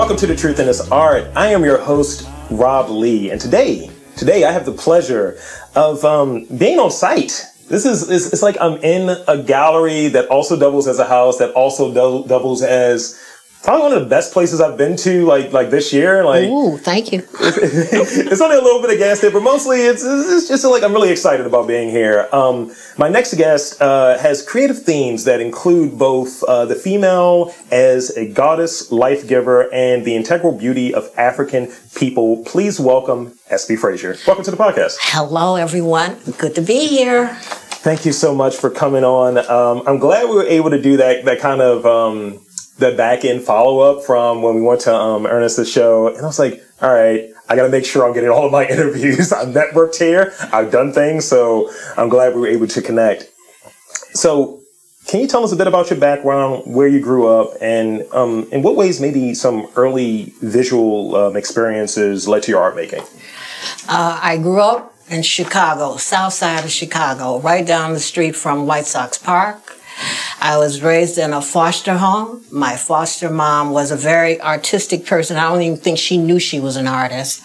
welcome to The Truth in This Art. I am your host, Rob Lee, and today I have the pleasure of being on site. It's like I'm in a gallery that also doubles as a house, that also doubles as probably one of the best places I've been to, like this year. Ooh, thank you. It's only a little bit of gas there, but mostly it's just like I'm really excited about being here. My next guest has creative themes that include both the female as a goddess, life giver, and the integral beauty of African people. Please welcome Espi Frazier. Welcome to the podcast. Hello, everyone. Good to be here. Thank you so much for coming on. I'm glad we were able to do that kind of the back end follow up from when we went to Ernest's show, and I was like, all right, I got to make sure I'm getting all of my interviews. I've networked here, I've done things, so I'm glad we were able to connect. So, can you tell us a bit about your background, where you grew up, and in what ways maybe some early visual experiences led to your art making? I grew up in Chicago, south side of Chicago, right down the street from White Sox Park. I was raised in a foster home. My foster mom was a very artistic person. I don't even think she knew she was an artist.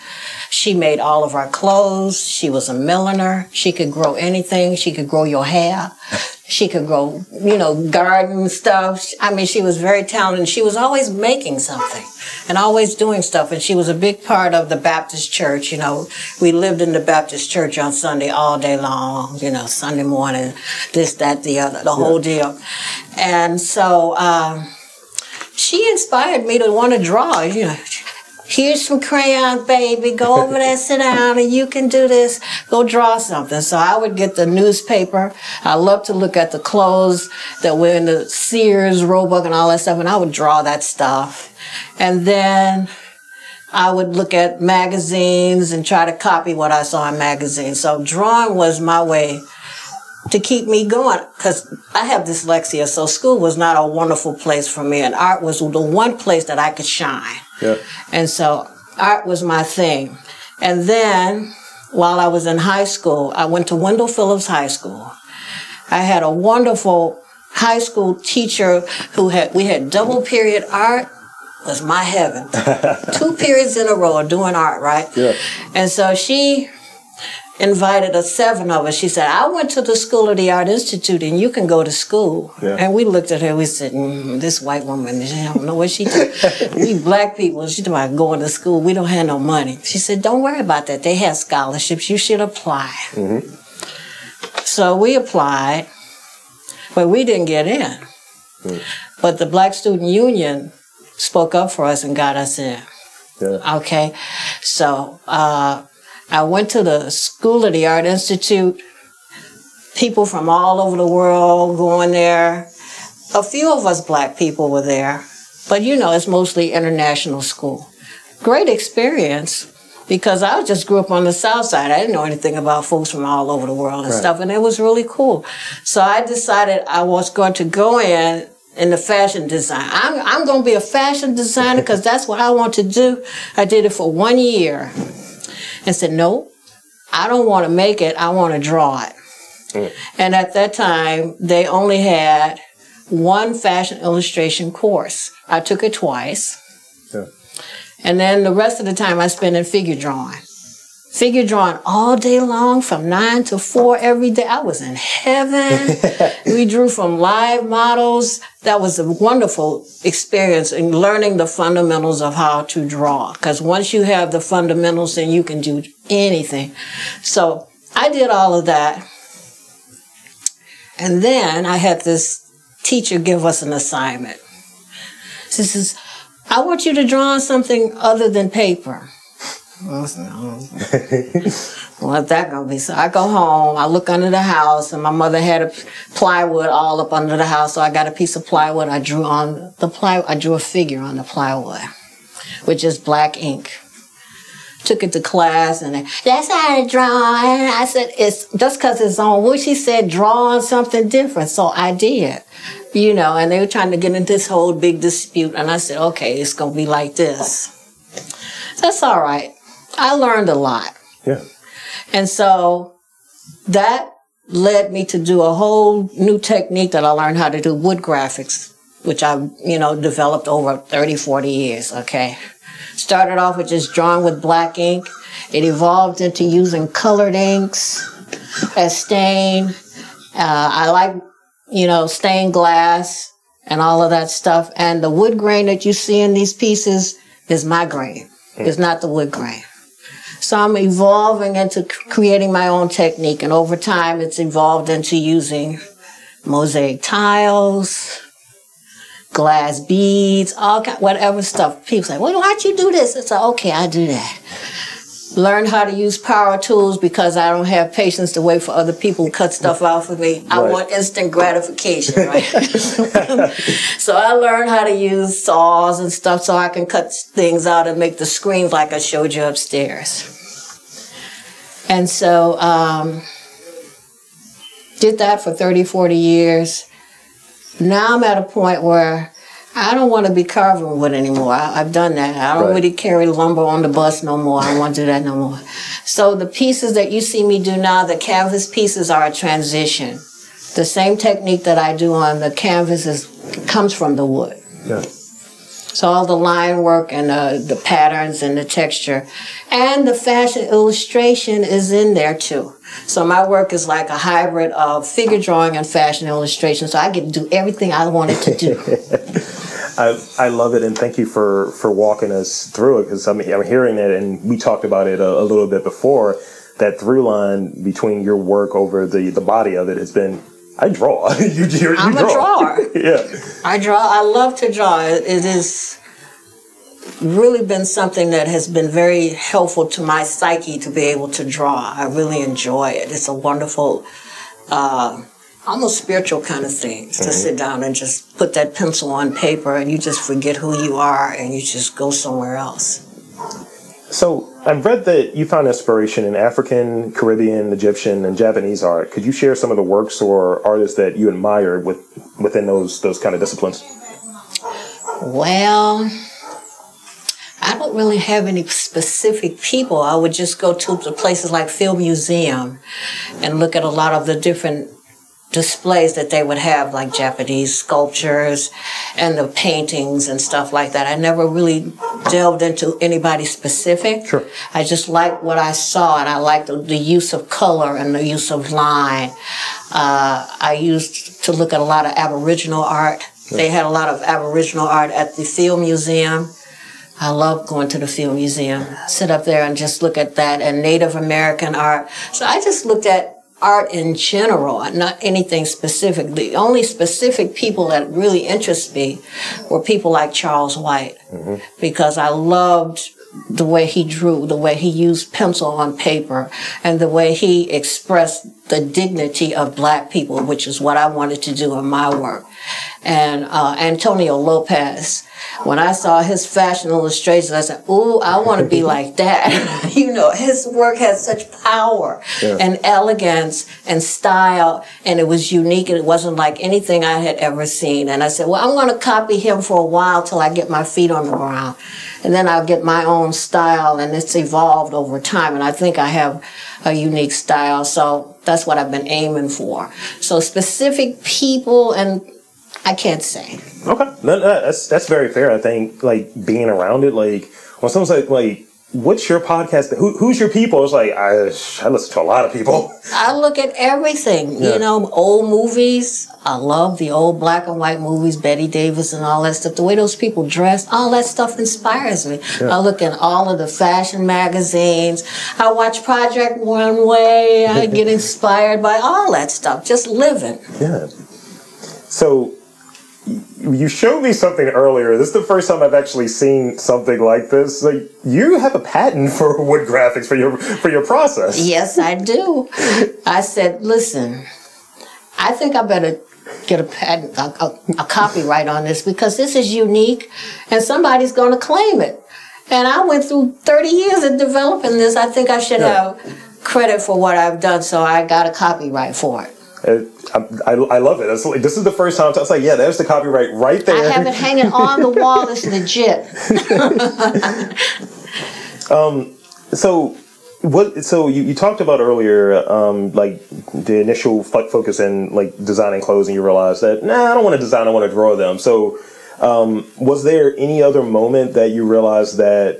She made all of our clothes. She was a milliner. She could grow anything. She could grow your hair. She could grow, garden stuff. I mean, she was very talented. She was always making something and always doing stuff. And she was a big part of the Baptist church. We lived in the Baptist church on Sunday all day long, Sunday morning, this, that, the other, the whole deal. And so she inspired me to want to draw, Here's some crayons, baby. Go over there, sit down, and you can do this. Go draw something. So I would get the newspaper. I love to look at the clothes that were in the Sears, Roebuck, and all that stuff, and I would draw that stuff. And then I would look at magazines and try to copy what I saw in magazines. So drawing was my way to keep me going, because I have dyslexia, so school was not a wonderful place for me, and art was the one place that I could shine. Yeah. And so art was my thing. And then, while I was in high school, I went to Wendell Phillips High School. I had a wonderful high school teacher we had double period art. Was my heaven. 2 periods in a row of doing art, right? Yeah. And so she invited us, 7 of us. She said, I went to the School of the Art Institute and you can go to school. Yeah. And we looked at her, we said, this white woman, she don't know what she did. We black people, she talking about going to school, we don't have no money. She said, don't worry about that. They have scholarships, you should apply. Mm-hmm. So we applied, but we didn't get in. Mm. But the Black Student Union spoke up for us and got us in. Yeah. Okay, so I went to the School of the Art Institute, people from all over the world going there. A few of us black people were there, but it's mostly international school. Great experience, because I just grew up on the South Side. I didn't know anything about folks from all over the world and stuff, and it was really cool. So I decided I was going to go in the fashion design. I'm going to be a fashion designer because that's what I want to do. I did it for 1 year. And said, no, I don't want to make it, I want to draw it. Mm. And at that time, they only had 1 fashion illustration course. I took it twice. Yeah. And then the rest of the time I spent in figure drawing. Figure drawing all day long from 9 to 4 every day. I was in heaven. We drew from live models. That was a wonderful experience in learning the fundamentals of how to draw. Because once you have the fundamentals, then you can do anything. So I did all of that. And then I had this teacher give us an assignment. She says, I want you to draw on something other than paper. What's that gonna be? So I go home, I look under the house, and my mother had a plywood all up under the house, so I got a piece of plywood. I drew on the plywood. I drew a figure on the plywood with just black ink. Took it to class, and that's how to draw. And I said, it's just because it's on wood. She said, draw on something different. So I did, and they were trying to get into this whole big dispute. And I said, okay, it's gonna be like this. That's all right. I learned a lot. Yeah. And so that led me to do a whole new technique that I learned how to do, wood graphics. which I've, developed over 30, 40 years, okay? Started off with just drawing with black ink. It evolved into using colored inks as stain. I like, stained glass and all of that stuff. And the wood grain that you see in these pieces is my grain. It's not the wood grain. So I'm evolving into creating my own technique. And over time, it's evolved into using mosaic tiles, glass beads, whatever stuff. People say, well, why'd you do this? It's like, okay, I do that. Learn how to use power tools because I don't have patience to wait for other people to cut stuff out for me. I want instant gratification, right? So I learned how to use saws and stuff so I can cut things out and make the screens like I showed you upstairs. And so did that for 30, 40 years. Now I'm at a point where I don't want to be carving wood anymore. I've done that. I don't really carry lumber on the bus no more. I don't want to do that no more. So the pieces that you see me do now, the canvas pieces, are a transition. The same technique that I do on the canvas comes from the wood. Yeah. So all the line work and the patterns and the texture. And the fashion illustration is in there too. So my work is like a hybrid of figure drawing and fashion illustration. So I get to do everything I wanted to do. I love it, and thank you for walking us through it, because I'm hearing it, and we talked about it a little bit before, that through line between your work over the body of it has been, I draw. I'm a drawer. Yeah. I draw. I love to draw. It has really been something that has been very helpful to my psyche to be able to draw. I really enjoy it. It's a wonderful, almost spiritual kind of thing to sit down and just put that pencil on paper and you just forget who you are and you just go somewhere else. So I've read that you found inspiration in African, Caribbean, Egyptian, and Japanese art. Could you share some of the works or artists that you admire within those kind of disciplines? Well, I don't really have any specific people. I would just go to the places like Field Museum and look at a lot of the different displays that they would have, like Japanese sculptures and the paintings and stuff like that. I never really delved into anybody specific. Sure. I just liked what I saw, and I liked the use of color and the use of line. I used to look at a lot of Aboriginal art. Yeah. They had a lot of Aboriginal art at the Field Museum. I love going to the Field Museum, sit up there and just look at that, and Native American art. So I just looked at art in general, not anything specific. The only specific people that really interest me were people like Charles White, because I loved the way he drew, the way he used pencil on paper, and the way he expressed the dignity of black people, which is what I wanted to do in my work. And Antonio Lopez, when I saw his fashion illustrations, I said, ooh, I want to be like that. His work had such power and elegance and style, and it was unique, and it wasn't like anything I had ever seen. And I said, well, I'm going to copy him for a while till I get my feet on the ground. And then I'll get my own style, and it's evolved over time. And I think I have a unique style, so that's what I've been aiming for. So specific people, and I can't say. Okay, that's very fair. I think being around it, when someone's like, what's your podcast? Who's your people? It's like I listen to a lot of people. I look at everything. Old movies. I love the old black and white movies, Betty Davis and all that stuff. The way those people dress, all that stuff inspires me. I look at all of the fashion magazines. I watch Project Runway. I get inspired by all that stuff. Just living. Yeah. So you showed me something earlier. This is the first time I've actually seen something like this. You have a patent for wood graphics for your process. Yes, I do. I said, listen, I think I better get a patent, a copyright on this, because this is unique and somebody's going to claim it. And I went through 30 years of developing this. I think I should have credit for what I've done, so I got a copyright for it. I love it. This is the first time I was like, yeah, there's the copyright right there. I have it hanging on the wall. It's legit. So So you talked about earlier, like the initial focus in like designing clothes, and you realized that I don't want to design, I want to draw them. So was there any other moment that you realized that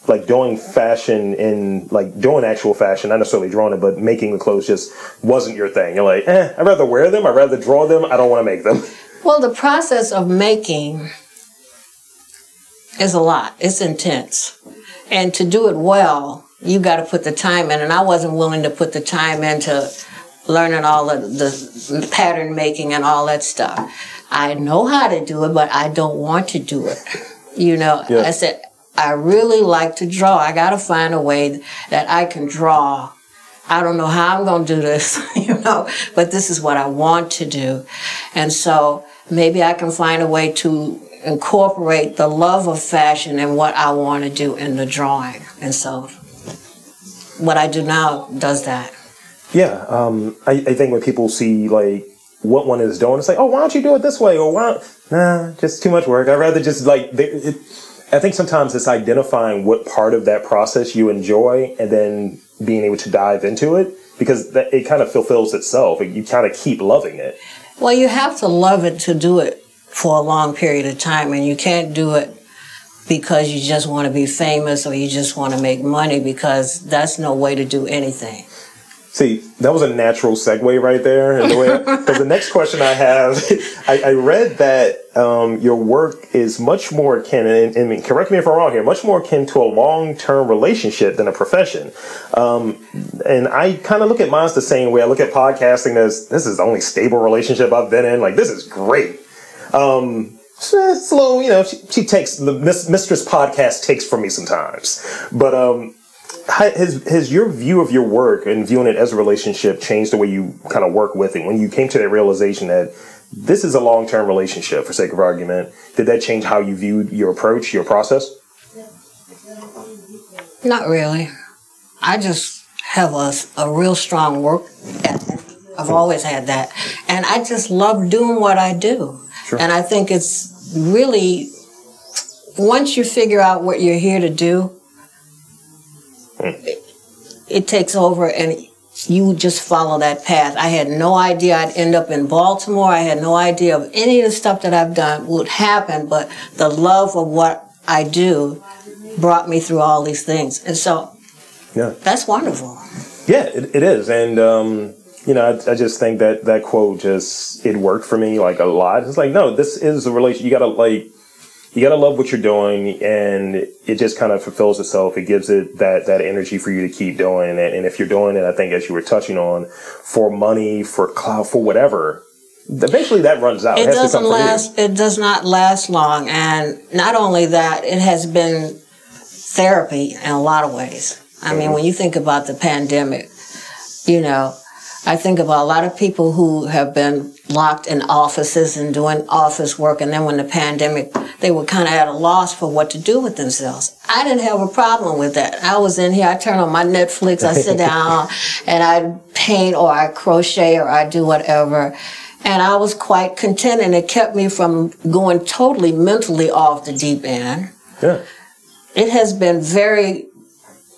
like doing fashion and like doing actual fashion, not necessarily drawing it, but making the clothes just wasn't your thing? You're like, I'd rather wear them, I'd rather draw them, I don't want to make them. Well, the process of making is a lot. It's intense. And to do it well, you got to put the time in. And I wasn't willing to put the time into learning all of the pattern making and all that stuff. I know how to do it, but I don't want to do it. You know, yeah. I said, I really like to draw. I got to find a way that I can draw. I don't know how I'm going to do this, you know, but this is what I want to do. And so maybe I can find a way to incorporate the love of fashion and what I want to do in the drawing. And so what I do now does that. Yeah. I think when people see like what one is doing, it's like, oh, why don't you do it this way? Or nah, just too much work. I'd rather just like, I think sometimes it's identifying what part of that process you enjoy and then being able to dive into it, because it kind of fulfills itself. You kind of keep loving it. Well, you have to love it to do it for a long period of time, and you can't do it because you just want to be famous or you just want to make money, because that's no way to do anything. See, that was a natural segue right there. Because the next question I have, I read that your work is much more akin, and correct me if I'm wrong here, much more akin to a long-term relationship than a profession. And I kind of look at mine the same way. I look at podcasting as, this is the only stable relationship I've been in. Like, this is great. It's a little, you know, she takes, the Mistress Podcast takes from me sometimes. But has your view of your work and viewing it as a relationship changed the way you kind of work with it? When you came to that realization that this is a long-term relationship, for sake of argument, did that change how you viewed your approach, your process? Not really. I just have a real strong work ethic. I've always had that. And I just love doing what I do. Sure. And I think it's really, once you figure out what you're here to do, it takes over and you just follow that path. I had no idea I'd end up in Baltimore. I had no idea of any of the stuff that I've done would happen, but the love of what I do brought me through all these things. And so that's wonderful. Yeah, it is. And, you know, I just think that quote it worked for me like a lot. It's like, no, this is a relation. You gotta love what you're doing, and it just kind of fulfills itself. It gives it that energy for you to keep doing it. And if you're doing it, I think, as you were touching on, for money, for clout, for whatever, eventually that runs out. It doesn't last. It does not last long. And not only that, it has been therapy in a lot of ways. I mean, when you think about the pandemic, you know, I think about a lot of people who have been locked in offices and doing office work, and then when the pandemic, they were kind of at a loss for what to do with themselves. I didn't have a problem with that. I was in here, I turn on my Netflix, I sit down, and I paint or I crochet or I do whatever. And I was quite content, and it kept me from going totally mentally off the deep end. Yeah. It has been very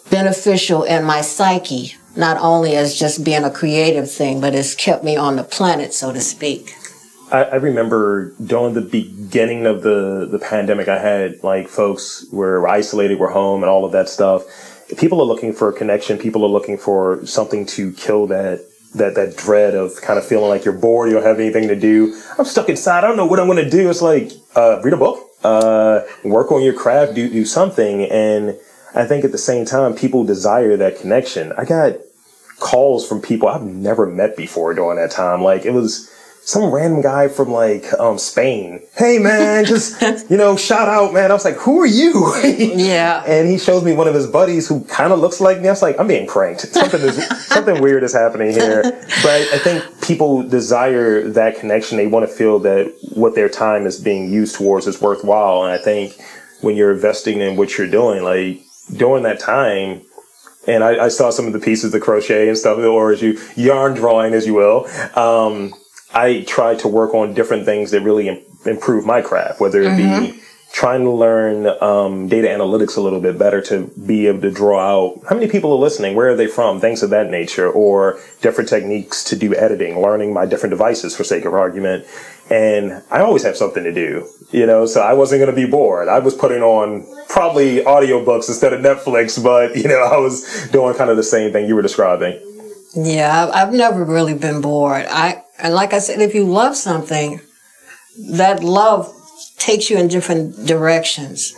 beneficial in my psyche, not only as just being a creative thing, but it's kept me on the planet, so to speak. I remember during the beginning of the pandemic, I had like folks were isolated, were home and all of that stuff. People are looking for a connection. People are looking for something to kill that dread of kind of feeling like you're bored, you don't have anything to do. I'm stuck inside. I don't know what I'm going to do. It's like, read a book, work on your craft, do something. And I think at the same time, people desire that connection. I got calls from people I've never met before during that time. Like, it was some random guy from like Spain. Hey man, just, you know, shout out, man. I was like, who are you? Yeah. And he shows me one of his buddies who kind of looks like me. I was like, I'm being pranked. Something weird is happening here. But I think people desire that connection. They want to feel that what their time is being used towards is worthwhile. And I think when you're investing in what you're doing, like during that time, and I saw some of the pieces, the crochet and stuff, or as you yarn drawing, as you will. I tried to work on different things that really improve my craft, whether it be trying to learn data analytics a little bit better to be able to draw out how many people are listening, where are they from, things of that nature, or different techniques to do editing, learning my different devices for sake of argument. And I always have something to do, you know, so I wasn't going to be bored. I was putting on probably audiobooks instead of Netflix, but, you know, I was doing kind of the same thing you were describing. Yeah, I've never really been bored. And like I said, if you love something, that love takes you in different directions.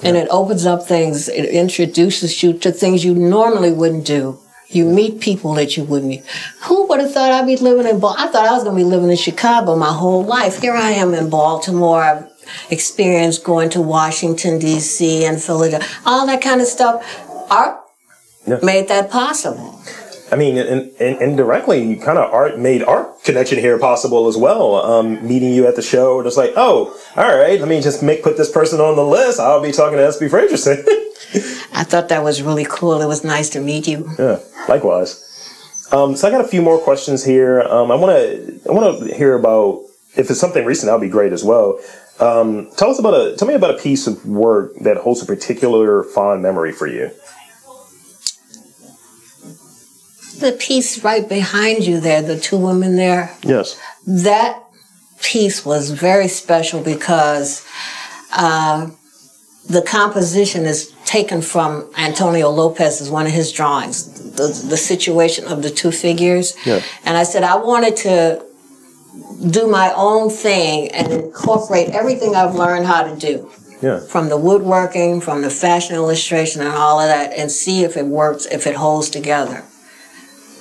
And it opens up things. It introduces you to things you normally wouldn't do. You meet people that you wouldn't meet. Who would have thought I'd be living in Baltimore? I thought I was going to be living in Chicago my whole life. Here I am in Baltimore. I've experienced going to Washington, D.C. and Philadelphia. All that kind of stuff. Art made that possible. I mean, and indirectly, kind of art made our connection here possible as well. Meeting you at the show, it's like, oh, all right, let me just put this person on the list. I'll be talking to Espi Frazier. I thought that was really cool. It was nice to meet you. Yeah, likewise. So I got a few more questions here. I want to hear about, if it's something recent, that'll be great as well. Tell me about a piece of work that holds a particular fond memory for you. The piece right behind you there, the two women there. Yes. That piece was very special because the composition is taken from Antonio Lopez's, one of his drawings, the situation of the two figures. Yeah. And I said I wanted to do my own thing and incorporate everything I've learned how to do. Yeah. From the woodworking, from the fashion illustration and all of that, and see if it works, if it holds together.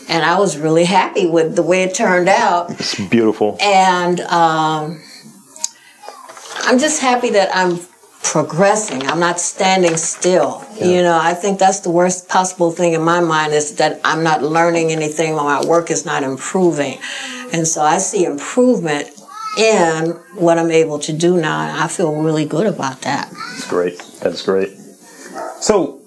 And I was really happy with the way it turned out. It's beautiful. And I'm just happy that I'm progressing. I'm not standing still. Yeah. You know, I think that's the worst possible thing in my mind, is that I'm not learning anything or my work is not improving. And so I see improvement in what I'm able to do now, and I feel really good about that. That's great. That's great. So,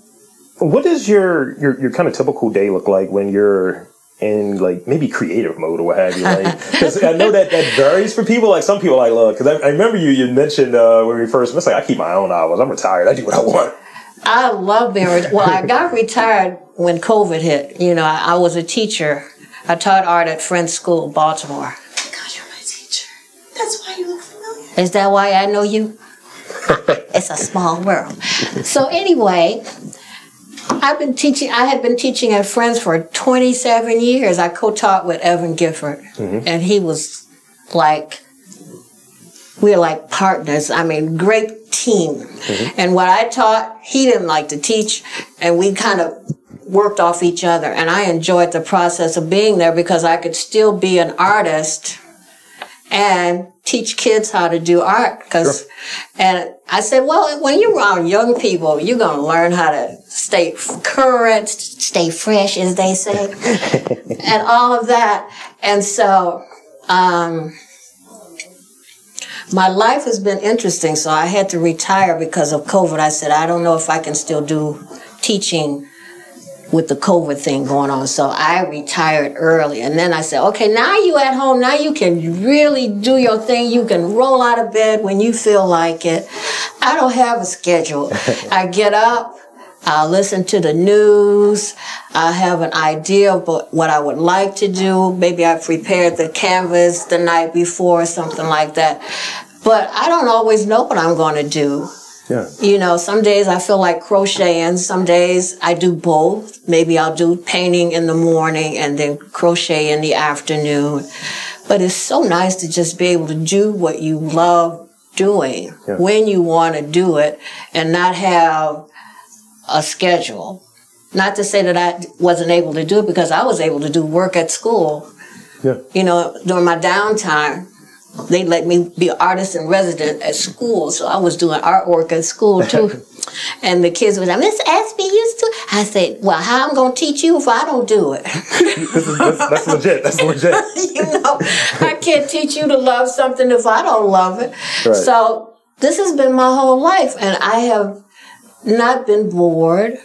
what does your kind of typical day look like when you're in, like, maybe creative mode or what have you? Like, because I know that varies for people. Like, some people, like, look, because I remember you mentioned when we first met, like, I keep my own hours. I'm retired. I do what I want. I love being retired. Well, I got retired when COVID hit. You know, I was a teacher. I taught art at Friends School of Baltimore. Oh, God, you're my teacher. That's why you look familiar. Is that why I know you? It's a small world. So anyway, I've been teaching. I had been teaching at Friends for 27 years. I co-taught with Evan Gifford, and he was like, we're like partners. I mean, great team. And what I taught, he didn't like to teach, and we kind of worked off each other. And I enjoyed the process of being there because I could still be an artist and teach kids how to do art. And I said, well, when you're around young people, you're going to learn how to stay current, stay fresh, as they say, and all of that. And so my life has been interesting, so I had to retire because of COVID. I said, I don't know if I can still do teaching with the COVID thing going on. So I retired early. And then I said, okay, now you at home. Now you can really do your thing. You can roll out of bed when you feel like it. I don't have a schedule. I get up, I'll listen to the news. I have an idea of what I would like to do. Maybe I prepared the canvas the night before or something like that. But I don't always know what I'm going to do. Yeah. You know, some days I feel like crocheting. Some days I do both. Maybe I'll do painting in the morning and then crochet in the afternoon. But it's so nice to just be able to do what you love doing when you want to do it and not have a schedule. Not to say that I wasn't able to do it, because I was able to do work at school. Yeah. You know, during my downtime, they let me be an artist in resident at school, so I was doing artwork at school too. And the kids would say, Miss Espi used to. I said, well, how I'm going to teach you if I don't do it? That's legit. That's legit. You know, I can't teach you to love something if I don't love it. Right. So this has been my whole life, and I have not been bored.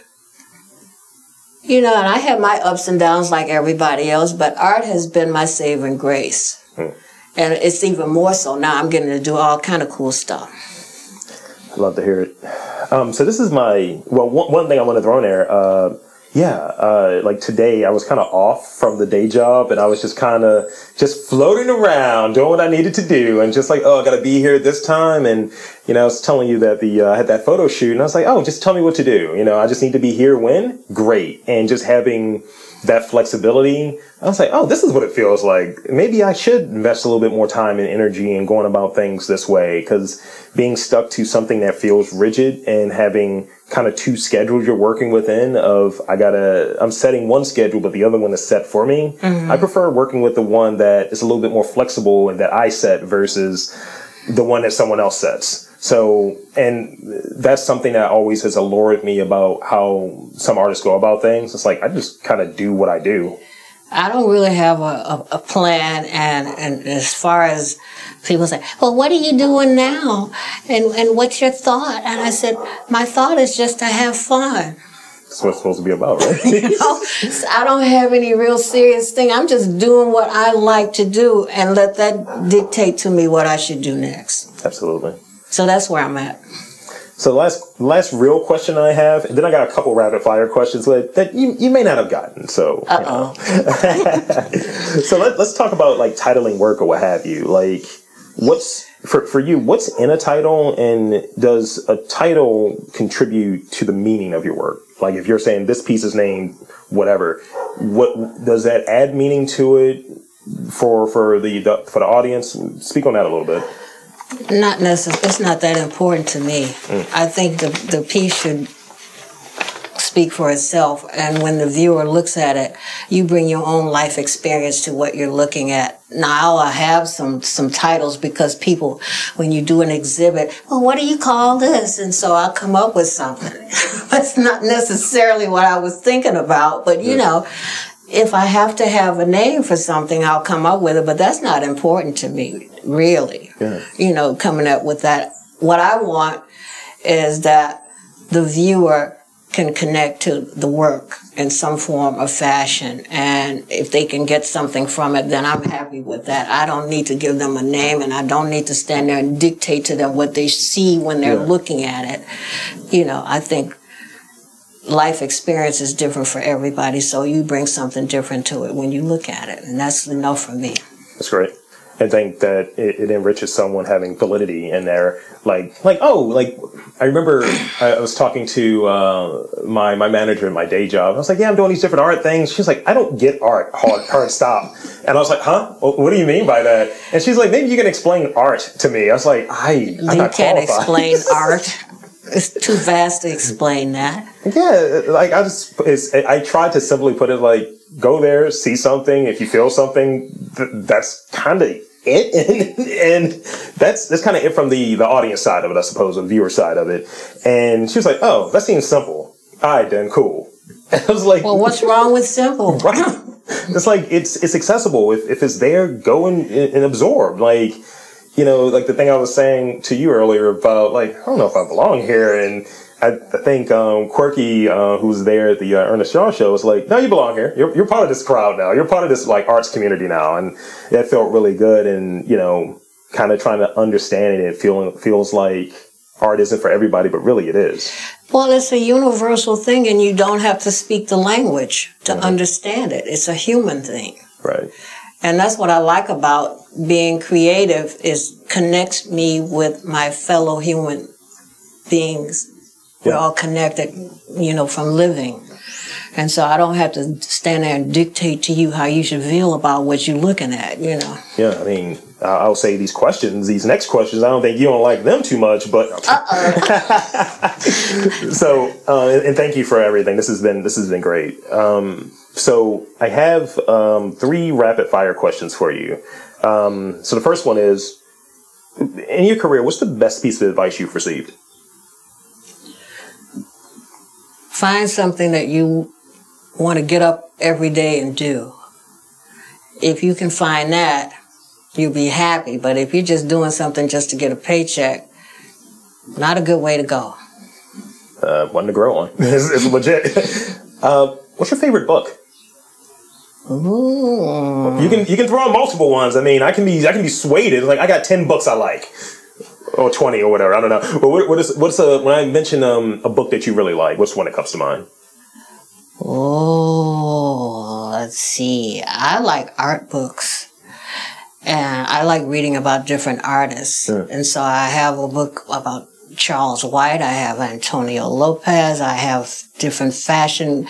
You know, and I have my ups and downs like everybody else, but art has been my saving grace. And it's even more so now. I'm getting to do all kind of cool stuff. Love to hear it. So this is one thing I want to throw in there. Like today I was kind of off from the day job and I was just kind of just floating around doing what I needed to do and just like, oh, I got to be here at this time. And, I was telling you that I had that photo shoot and I was like, oh, just tell me what to do. I just need to be here when? Great. And just having that flexibility, I was like, oh, this is what it feels like. Maybe I should invest a little bit more time and energy in going about things this way, because being stuck to something that feels rigid and having kind of two schedules you're working within I'm setting one schedule, but the other one is set for me. Mm-hmm. I prefer working with the one that is a little bit more flexible and that I set versus the one that someone else sets. So, and that's something that always has allured me about how some artists go about things. It's like, I just kind of do what I do. I don't really have a plan, and as far as people say, well, what are you doing now? And what's your thought? And I said, my thought is just to have fun. That's what it's supposed to be about, right? So I don't have any real serious thing. I'm just doing what I like to do and let that dictate to me what I should do next. Absolutely. So that's where I'm at. So last real question I have, and then I got a couple rapid fire questions that you may not have gotten. So, so let's talk about like titling work or what have you. Like, what's for you? What's in a title, and does a title contribute to the meaning of your work? Like, if you're saying this piece is named whatever, what does that add meaning to it for the audience? Speak on that a little bit. Not necessarily. It's not that important to me. I think the piece should speak for itself, and when the viewer looks at it, you bring your own life experience to what you're looking at. Now, I have some titles because people, when you do an exhibit, well, what do you call this? And so I'll come up with something. That's not necessarily what I was thinking about, but if I have to have a name for something, I'll come up with it, but that's not important to me, really. Yeah. Coming up with that. What I want is that the viewer can connect to the work in some form or fashion, and if they can get something from it, then I'm happy with that. I don't need to give them a name, and I don't need to stand there and dictate to them what they see when they're looking at it. I think life experience is different for everybody, so you bring something different to it when you look at it, and that's enough for me. That's great. I think that it enriches someone having validity in there. Like I remember I was talking to my manager in my day job. I was like, yeah, I'm doing these different art things. She's like, I don't get art, hard stop. And I was like, huh? What do you mean by that? And she's like, maybe you can explain art to me. I was like, I'm not qualified. You can't explain art. It's too vast to explain that. Yeah, like I tried to simply put it like, go there, see something. If you feel something, that's kind of it, and that's kind of it from the audience side of it, I suppose, the viewer side of it. And she was like, "Oh, that seems simple. All right, then, cool." And I was like, "Well, what's wrong with simple?" Right? It's like it's accessible. If it's there, go and absorb. Like, like the thing I was saying to you earlier about, like, I don't know if I belong here, and I think Quirky, who's there at the Ernest Shaw show, was like, no, you belong here. You're part of this crowd now. You're part of this like arts community now, and that felt really good. And kind of trying to understand it. It feels like art isn't for everybody, but really it is. Well, it's a universal thing, and you don't have to speak the language to understand it. It's a human thing, right? And that's what I like about being creative, is connects me with my fellow human beings. We're all connected, from living. And so I don't have to stand there and dictate to you how you should feel about what you're looking at, Yeah, I mean, I'll say these next questions, I don't think you don't like them too much, but... So, and thank you for everything. This has been great. So I have 3 rapid fire questions for you. So the first one is, in your career, what's the best piece of advice you've received? Find something that you want to get up every day and do. If you can find that, you'll be happy. But if you're just doing something just to get a paycheck, not a good way to go. One to grow on. It's legit. What's your favorite book? Ooh. You can throw on multiple ones. I mean, I can be swayed. It's like, I got 10 books I like. or 20 or whatever. I don't know. But when I mention a book that you really like, what's one that comes to mind? Oh, let's see. I like art books. And I like reading about different artists. Yeah. And so I have a book about Charles White. I have Antonio Lopez. I have different fashion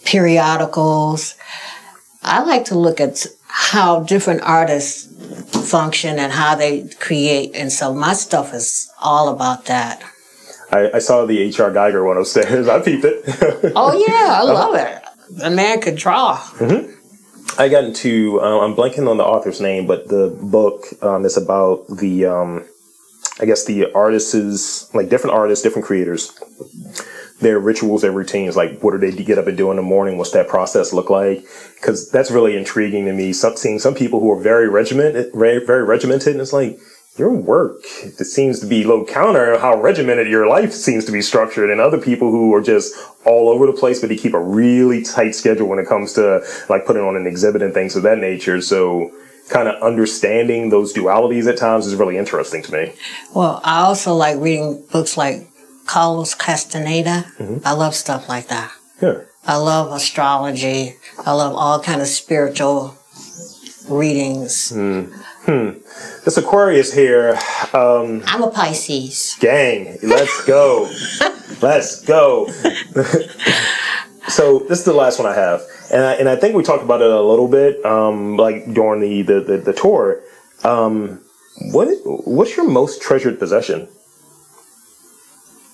periodicals. I like to look at how different artists function and how they create. And so my stuff is all about that. I saw the H.R. Geiger one upstairs. I peeped it. Oh, yeah. I love it. The man could draw. Mm-hmm. I got into, I'm blanking on the author's name, but the book is about the, I guess the artists, like different artists, different creators, their rituals, their routines, like what do they get up and do in the morning? What's that process look like? Because that's really intriguing to me. Seeing some people who are very regimented, and it's like, your work, it seems to be a little counter how regimented your life seems to be structured, and other people who are just all over the place, but they keep a really tight schedule when it comes to like putting on an exhibit and things of that nature. So kind of understanding those dualities at times is really interesting to me. Well, I also like reading books like Carlos Castaneda. Mm-hmm. I love stuff like that. Yeah. I love astrology. I love all kind of spiritual readings. This Aquarius here. I'm a Pisces. Gang, let's go. Let's go. So this is the last one I have. And I think we talked about it a little bit, like during the tour. What's your most treasured possession?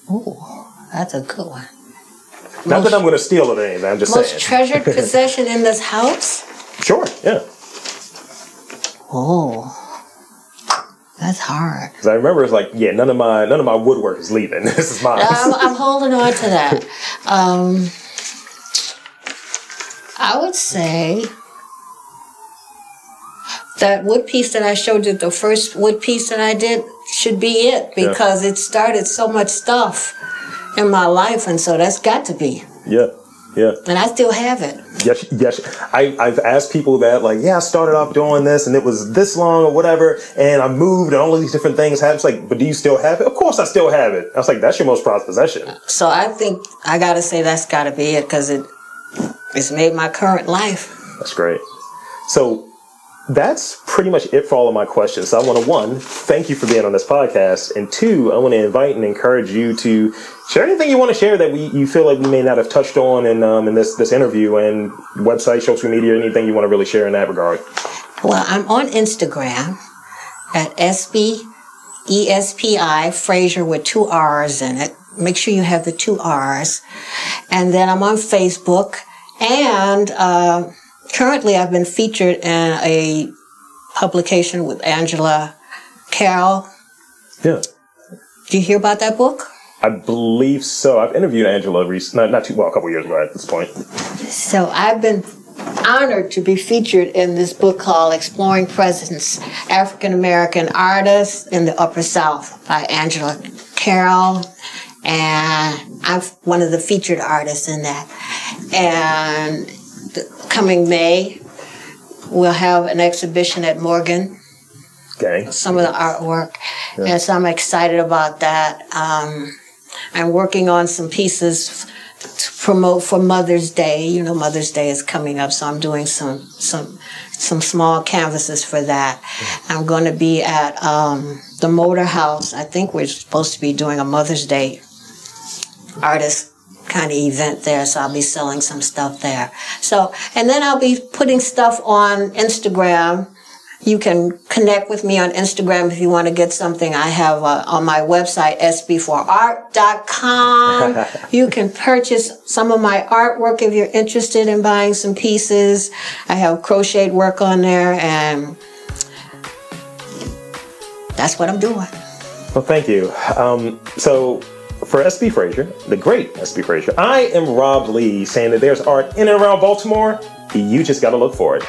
Oh, that's a good one. Not that I'm going to steal it or anything, I'm just saying. Most treasured possession in this house? Sure, yeah. Oh, that's hard. Because I remember it's like, yeah, none of my woodwork is leaving. This is mine. I'm holding on to that. I would say that wood piece that I showed you, the first wood piece that I did, should be it, because it started so much stuff in my life, and so that's got to be. Yeah. Yeah. And I still have it. Yes. I've asked people that, like, yeah, I started off doing this and it was this long or whatever, and I moved and all of these different things happened. It's like, but do you still have it? Of course I still have it. I was like, that's your most prized possession. So I think I got to say that's got to be it, because it's made my current life. That's great. So that's pretty much it for all of my questions. So I want to, one, thank you for being on this podcast. And two, I want to invite and encourage you to share anything you want to share that you feel like we may not have touched on in this interview, and website, social media, anything you want to really share in that regard. Well, I'm on Instagram at Espi, E-S-P-I, Frazier with 2 R's in it. Make sure you have the 2 R's. And then I'm on Facebook. And currently I've been featured in a publication with Angela Carroll. Yeah. Did you hear about that book? I believe so. I've interviewed Angela not too well, a couple years ago at this point. So I've been honored to be featured in this book called Exploring Presence, African American Artists in the Upper South by Angela Carroll. And I'm one of the featured artists in that. And coming May, we'll have an exhibition at Morgan. Okay. Some of the artwork. Yeah. And so I'm excited about that. I'm working on some pieces to promote for Mother's Day. You know, Mother's Day is coming up, so I'm doing some small canvases for that. I'm going to be at the Motor House. I think we're supposed to be doing a Mother's Day artist kind of event there, so I'll be selling some stuff there. So, and then I'll be putting stuff on Instagram. You can connect with me on Instagram if you want to get something. I have on my website, sp4art.com. You can purchase some of my artwork if you're interested in buying some pieces. I have crocheted work on there, and that's what I'm doing. Well, thank you. So for Espi Frazier, the great Espi Frazier, I am Rob Lee, saying that there's art in and around Baltimore. You just got to look for it.